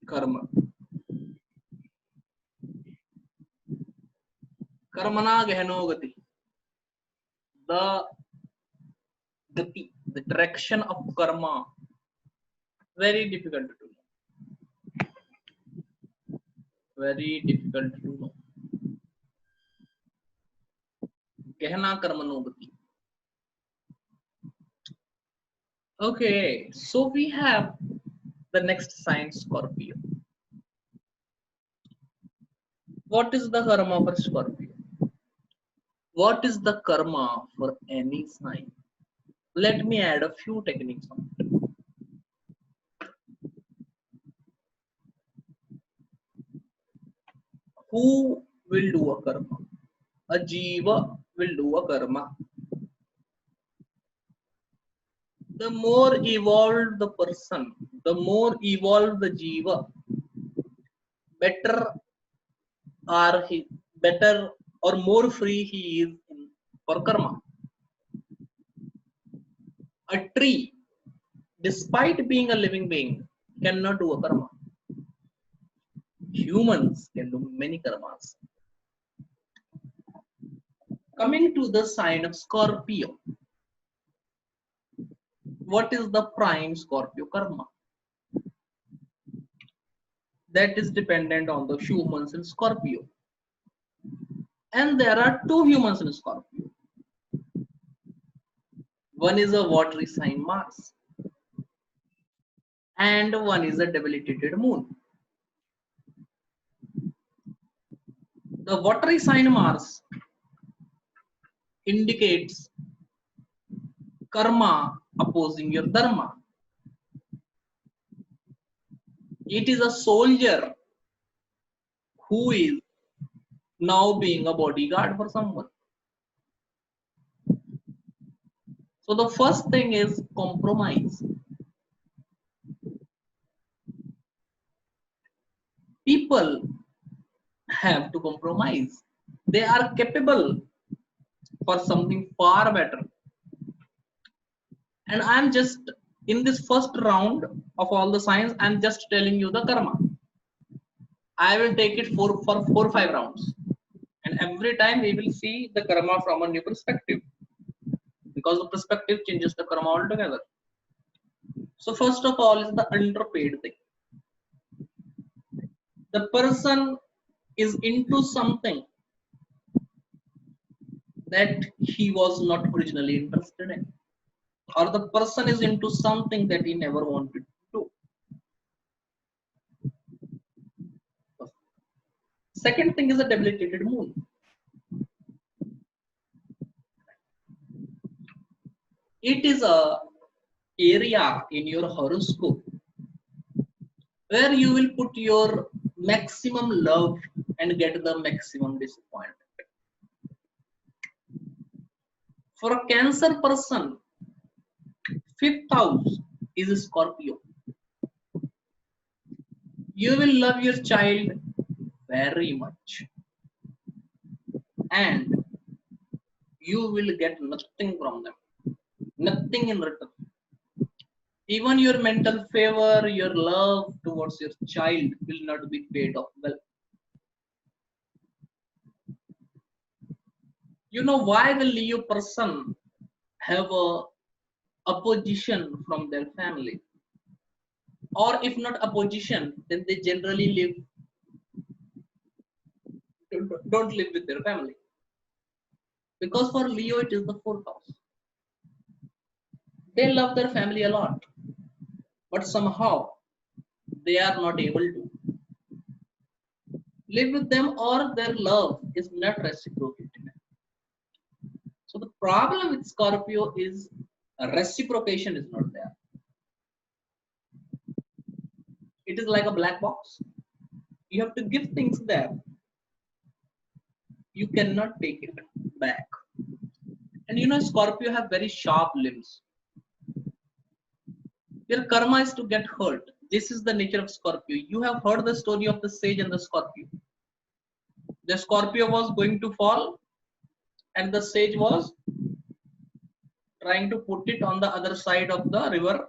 कर्म कर्मणा गहनो गति the gati the direction of karma very difficult to know very difficult to know gehna karmano gati. Okay, so we have the next sign Scorpio. What is the karma for Scorpio? What is the karma for any sign? Let me add a few techniques on it. Who will do a karma? A jiva will do a karma. The more evolved the person, the more evolved the jiva, better are he, better or more free he is for karma. A tree, despite being a living being, cannot do a karma. Humans can do many karmas. Coming to the sign of Scorpio, what is the prime Scorpio karma? That is dependent on the humans in Scorpio. And there are two humans in Scorpio. One is a watery sign Mars, and one is a debilitated moon. The watery sign Mars indicates karma opposing your dharma. It is a soldier who is now being a bodyguard for someone. So the first thing is compromise. People have to compromise. They are capable for something far better. And I'm just in this first round of all the signs, I'm just telling you the karma. I will take it for 4 or 5 rounds. And every time we will see the karma from a new perspective. Because the perspective changes the karma altogether. So first of all is the underpaid thing. The person is into something that he was not originally interested in, or the person is into something that he never wanted to do. Second thing is a debilitated moon. It is a area in your horoscope where you will put your maximum love and get the maximum disappointment. For a Cancer person, fifth house is Scorpio. You will love your child very much, and you will get nothing from them, nothing in return. Even your mental favor, your love towards your child will not be paid off well. You know why the Leo person have a opposition from their family, or if not opposition, then they generally don't live with their family, because for Leo it is the fourth house. They love their family a lot, but somehow they are not able to live with them, or their love is not reciprocated. So the problem with Scorpio is reciprocation is not there. It is like a black box. You have to give things there. You cannot take it back. And you know, Scorpio have very sharp limbs. Your karma is to get hurt. This is the nature of Scorpio. You have heard the story of the sage and the Scorpio. The Scorpio was going to fall, and the sage was trying to put it on the other side of the river.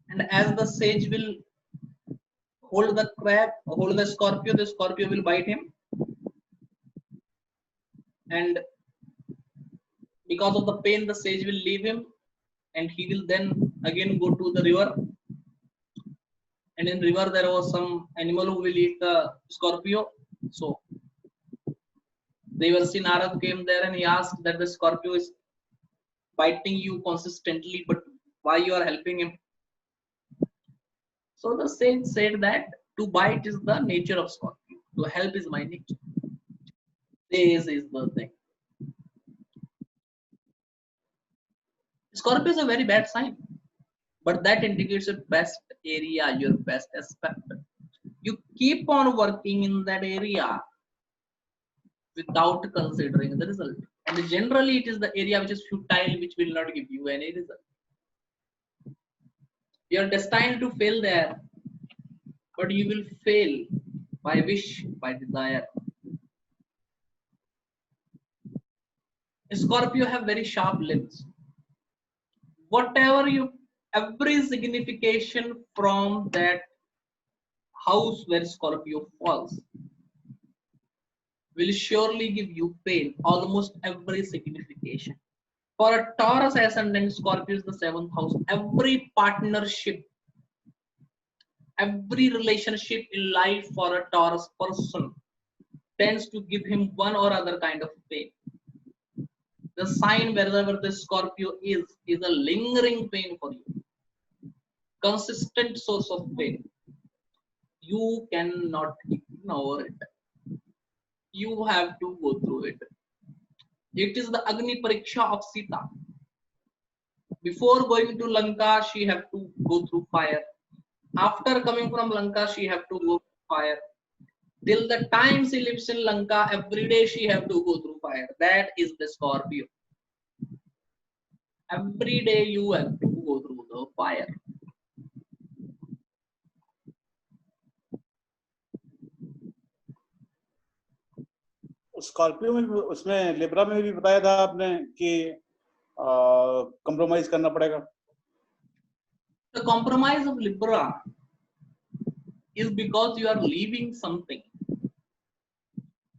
And as the sage will hold the crab, hold the Scorpio will bite him, and because of the pain, the sage will leave him, and he will then again go to the river. And in river there was some animal who will eat the Scorpio. So Devarsi Narad came there and he asked that the Scorpio is biting you consistently, but why you are helping him? So the sage said that to bite is the nature of Scorpio, to help is my nature. This is the thing. Scorpio is a very bad sign, but that indicates your best area, your best aspect. You keep on working in that area without considering the result. And generally, it is the area which is futile, which will not give you any result. You are destined to fail there, but you will fail by wish, by desire. Scorpio have very sharp limbs. Whatever you, every signification from that house where Scorpio falls will surely give you pain, almost every signification. For a Taurus ascendant, Scorpio is the 7th house. Every partnership, every relationship in life for a Taurus person tends to give him one or other kind of pain. The sign wherever the Scorpio is a lingering pain for you. Consistent source of pain. You cannot ignore it. You have to go through it. It is the Agni Pariksha of Sita. Before going to Lanka, she have to go through fire. After coming from Lanka, she have to go through fire. Till the time she lives in Lanka, every day she have to go through fire. That is the Scorpio. Every day you have to go through the fire. Scorpio में उसमें Libra में भी बताया था आपने कि compromise करना पड़ेगा. The compromise of Libra is because you are leaving something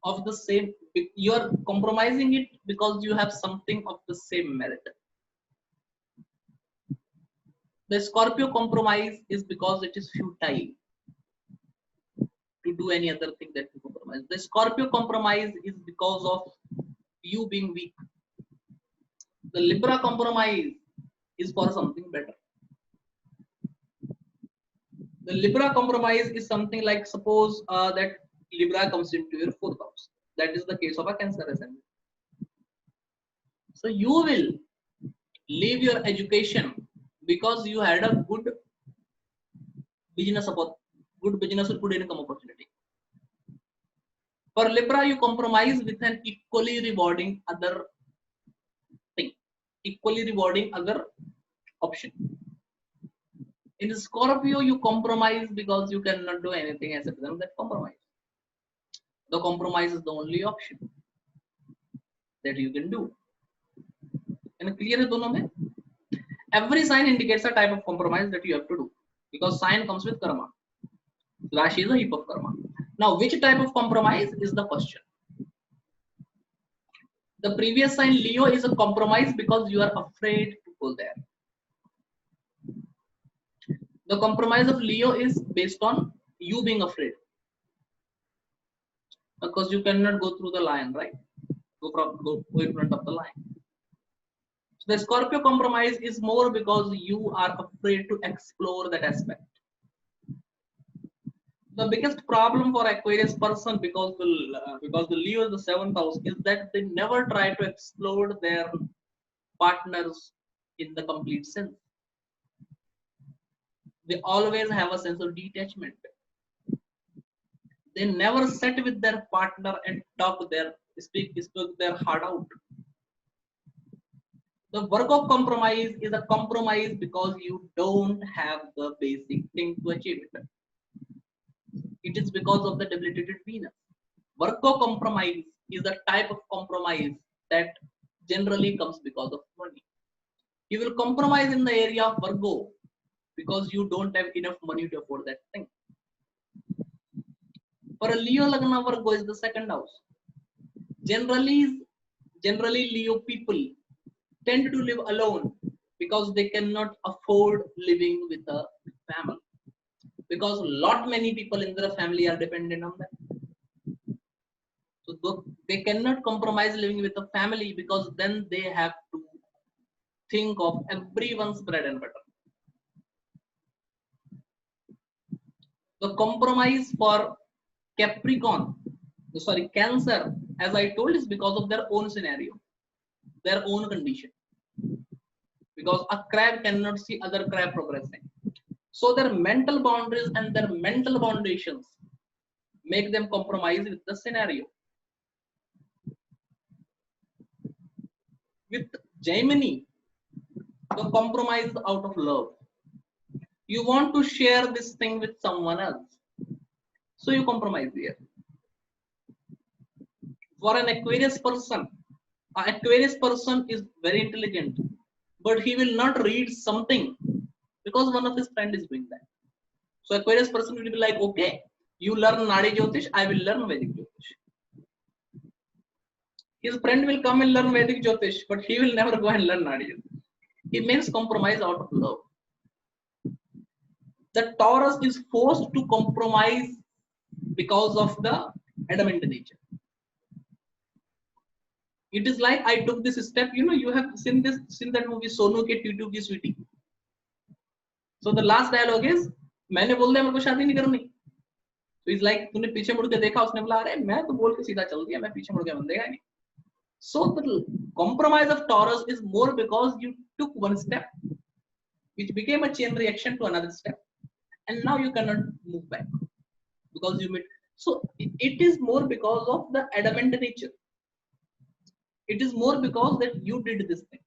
of the same. You are compromising it because you have something of the same merit. The Scorpio compromise is because it is futile to do any other thing that you compromise. The Scorpio compromise is because of you being weak. The Libra compromise is for something better. The Libra compromise is something like, suppose that Libra comes into your 4th house. That is the case of a Cancer ascendant. So you will leave your education because you had a good business or good income opportunity. For Libra, you compromise with an equally rewarding other thing, equally rewarding other option. In Scorpio, you compromise because you cannot do anything as a result of that compromise. The compromise is the only option that you can do. And clear है दोनों में? Every sign indicates a type of compromise that you have to do because sign comes with karma. Rashi is a heap of karma. Now, which type of compromise is the question? The previous sign Leo is a compromise because you are afraid to go there. The compromise of Leo is based on you being afraid because you cannot go through the lion, right? Go in front of the lion. So the Scorpio compromise is more because you are afraid to explore that aspect. The biggest problem for Aquarius person because the Leo is the 7th house is that they never try to explore their partners in the complete sense. They always have a sense of detachment. They never sit with their partner and speak their heart out. The work of compromise is a compromise because you don't have the basic thing to achieve it. It is because of the debilitated Venus. Work of compromise is a type of compromise that generally comes because of money. You will compromise in the area of Virgo because you don't have enough money to afford that thing. For a Leo Lagna, Virgo is the second house. Generally Leo people tend to live alone because they cannot afford living with a family. Because lot many people in their family are dependent on them. So they cannot compromise living with a family because then they have to think of everyone's bread and butter. The compromise for Cancer, as I told, is because of their own scenario, their own condition. Because a crab cannot see other crab progressing. So their mental boundaries and their mental foundations make them compromise with the scenario. With Gemini, the compromise out of love. You want to share this thing with someone else, so you compromise there. For an Aquarius person is very intelligent, but he will not read something because one of his friend is doing that. So Aquarius person will be like, okay, you learn Nadi Jyotish, I will learn Vedic Jyotish. His friend will come and learn Vedic Jyotish, but he will never go and learn Nadi Jyotish. He makes compromise out of love. The Taurus is forced to compromise because of the adamant nature. It is like I took this step. You have seen that movie Sonu Ke Tutu Ki Sweetie. So the last dialogue is, मैंने बोल दिया मेरे को शादी नहीं करनी. So he's like, तूने पीछे मुड़ के देखा, उसने बोला अरे मैं तो बोल के सीधा चल दिया, मैं पीछे मुड़ के बंदेगा नहीं. So the compromise of Taurus is more because you took one step, which became a chain reaction to another step, and now you cannot move back because you made. So it is more because of the adamant nature. It is more because that you did this thing.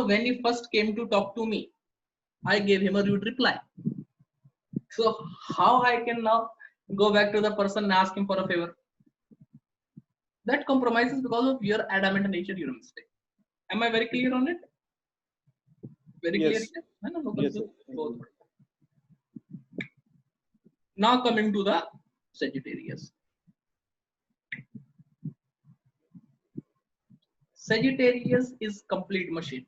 When he first came to talk to me, I gave him a rude reply. So how I can now go back to the person and ask him for a favor? That compromise is because of your adamant nature, your mistake. Am I very clear on it? Very Yes. clear? Yes, Both. Now coming to the Sagittarius. Sagittarius is complete machine.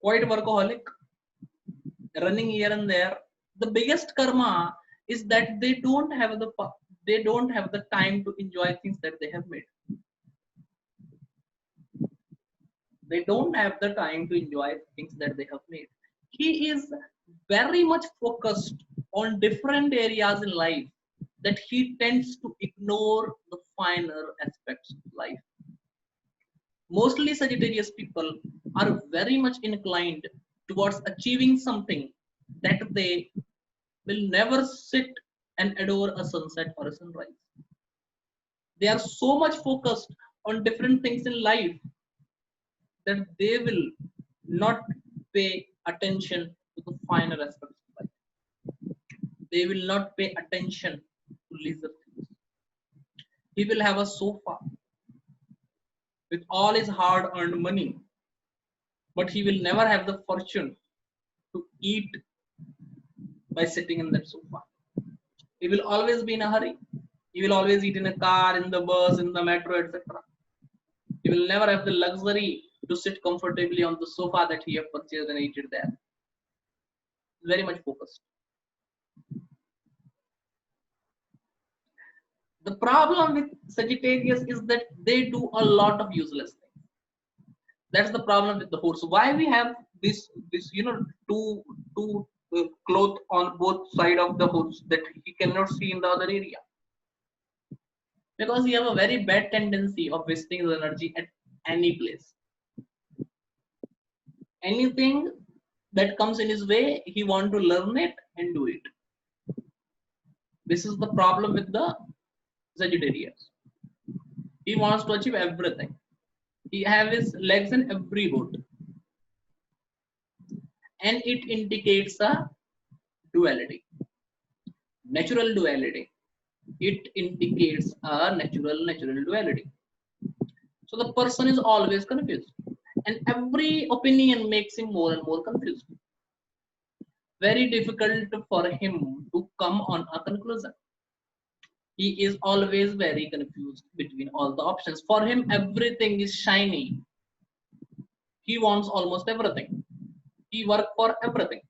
Quite workaholic, running here and there. The biggest karma is that they don't have the time to enjoy things that they have made. They don't have the time to enjoy things that they have made. He is very much focused on different areas in life that he tends to ignore the finer aspects of life. Mostly Sagittarius people are very much inclined towards achieving something that they will never sit and adore a sunset or a sunrise. They are so much focused on different things in life that they will not pay attention to the finer aspects of life. They will not pay attention to lesser things. He will have a sofa with all his hard-earned money, but he will never have the fortune to eat by sitting in that sofa. He will always be in a hurry. He will always eat in a car, in the bus, in the metro, etc. He will never have the luxury to sit comfortably on the sofa that he have purchased and eat it there. Very much focused. The problem with Sagittarius is that they do a lot of useless things. That's the problem with the horse. Why we have this two cloth on both sides of the horse that he cannot see in the other area? Because he have a very bad tendency of wasting his energy at any place. Anything that comes in his way, he want to learn it and do it. This is the problem with the Sagittarius. He wants to achieve everything. He has his legs in every boat. And it indicates a duality. Natural duality. It indicates a natural duality. So the person is always confused. And every opinion makes him more and more confused. very difficult for him to come on a conclusion. He is always very confused between all the options. For him, everything is shiny. He wants almost everything. He work for everything.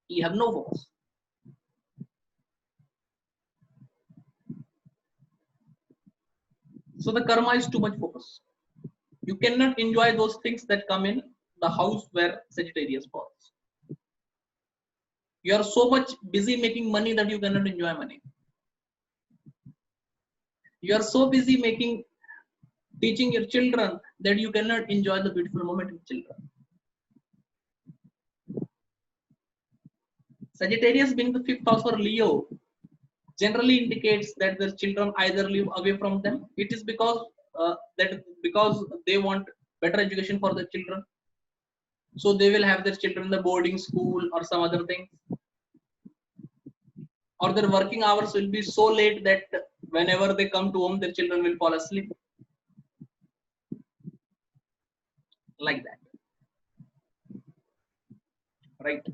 He have no focus. So the karma is too much focus. You cannot enjoy those things that come in the house where Sagittarius falls. You are so much busy making money that you cannot enjoy money. You are so busy teaching your children that you cannot enjoy the beautiful moment with children. Sagittarius being the fifth house for Leo generally indicates that their children either live away from them. It is because because they want better education for their children, so they will have their children in the boarding school or some other thing, or their working hours will be so late that whenever they come to home their children will fall asleep, like that, right?